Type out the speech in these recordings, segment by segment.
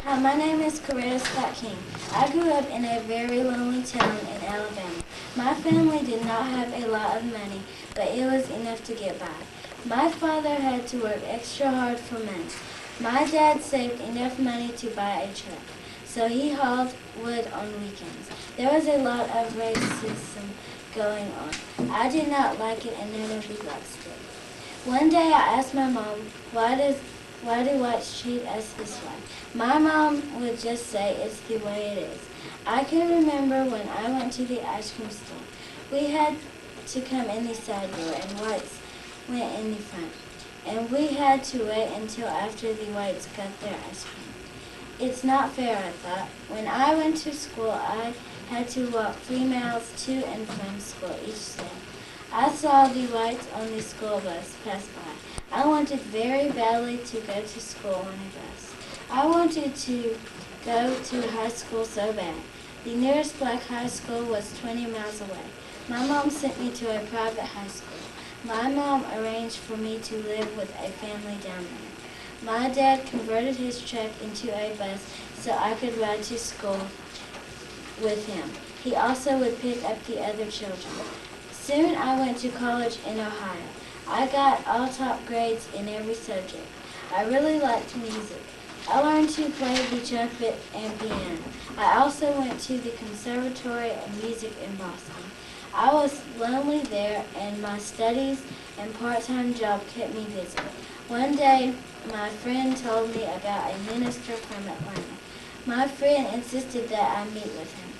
Hi, my name is Corretta King. I grew up in a very lonely town in Alabama. My family did not have a lot of money, but it was enough to get by. My father had to work extra hard for money. My dad saved enough money to buy a truck, so he hauled wood on weekends. There was a lot of racism going on. I did not like it, and none of the blacks did. One day I asked my mom, why do whites treat us this way? My mom would just say it's the way it is. I can remember when I went to the ice cream store. We had to come in the side door and whites went in the front. And we had to wait until after the whites got their ice cream. It's not fair, I thought. When I went to school, I had to walk 3 miles to and from school each day. I saw the whites on the school bus pass by. I wanted very badly to go to school on a bus. I wanted to go to high school so bad. The nearest black high school was 20 miles away. My mom sent me to a private high school. My mom arranged for me to live with a family down there. My dad converted his truck into a bus so I could ride to school with him. He also would pick up the other children. Soon I went to college in Ohio. I got all top grades in every subject. I really liked music. I learned to play the trumpet and piano. I also went to the Conservatory of Music in Boston. I was lonely there, and my studies and part-time job kept me busy. One day, my friend told me about a minister from Atlanta. My friend insisted that I meet with him.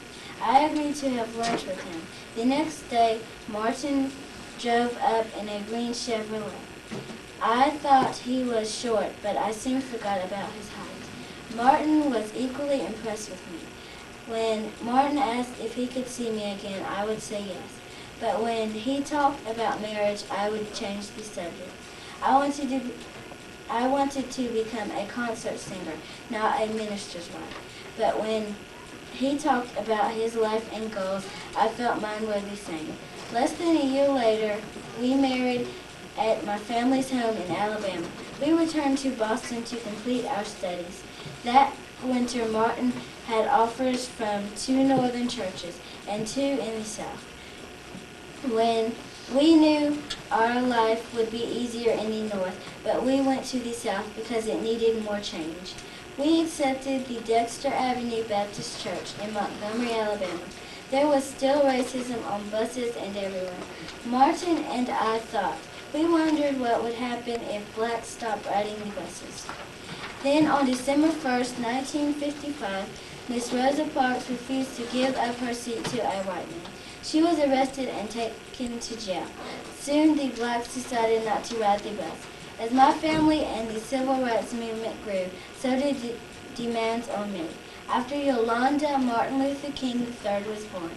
I agreed to have lunch with him. The next day, Martin drove up in a green Chevrolet. I thought he was short, but I soon forgot about his height. Martin was equally impressed with me. When Martin asked if he could see me again, I would say yes. But when he talked about marriage, I would change the subject. I wanted to become a concert singer, not a minister's wife. But when he talked about his life and goals, I felt mine were the same. Less than a year later, we married at my family's home in Alabama. We returned to Boston to complete our studies. That winter, Martin had offers from 2 northern churches and 2 in the south. When we knew our life would be easier in the north, but we went to the south because it needed more change. We accepted the Dexter Avenue Baptist Church in Montgomery, Alabama. There was still racism on buses and everywhere. Martin and I thought. We wondered what would happen if blacks stopped riding the buses. Then on December 1st, 1955, Miss Rosa Parks refused to give up her seat to a white man. She was arrested and taken to jail. Soon the blacks decided not to ride the bus. As my family and the civil rights movement grew, so did demands on me. After Yolanda, Martin Luther King III was born.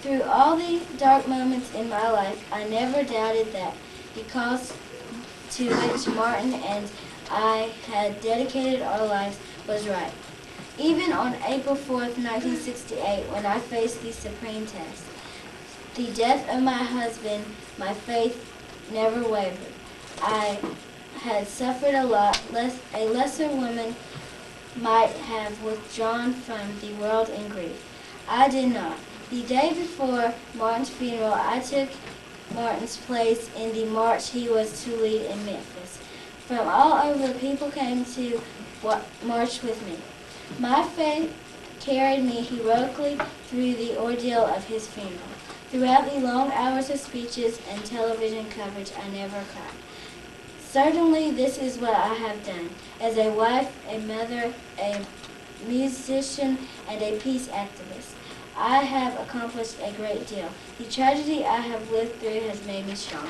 Through all the dark moments in my life, I never doubted that the cause to which Martin and I had dedicated our lives was right. Even on April 4th, 1968, when I faced the supreme test, the death of my husband, my faith never wavered. I had suffered a lot. A lesser woman might have withdrawn from the world in grief. I did not. The day before Martin's funeral, I took Martin's place in the march he was to lead in Memphis. From all over, people came to march with me. My faith carried me heroically through the ordeal of his funeral. Throughout the long hours of speeches and television coverage, I never cried. Certainly, this is what I have done. As a wife, a mother, a musician, and a peace activist, I have accomplished a great deal. The tragedy I have lived through has made me strong.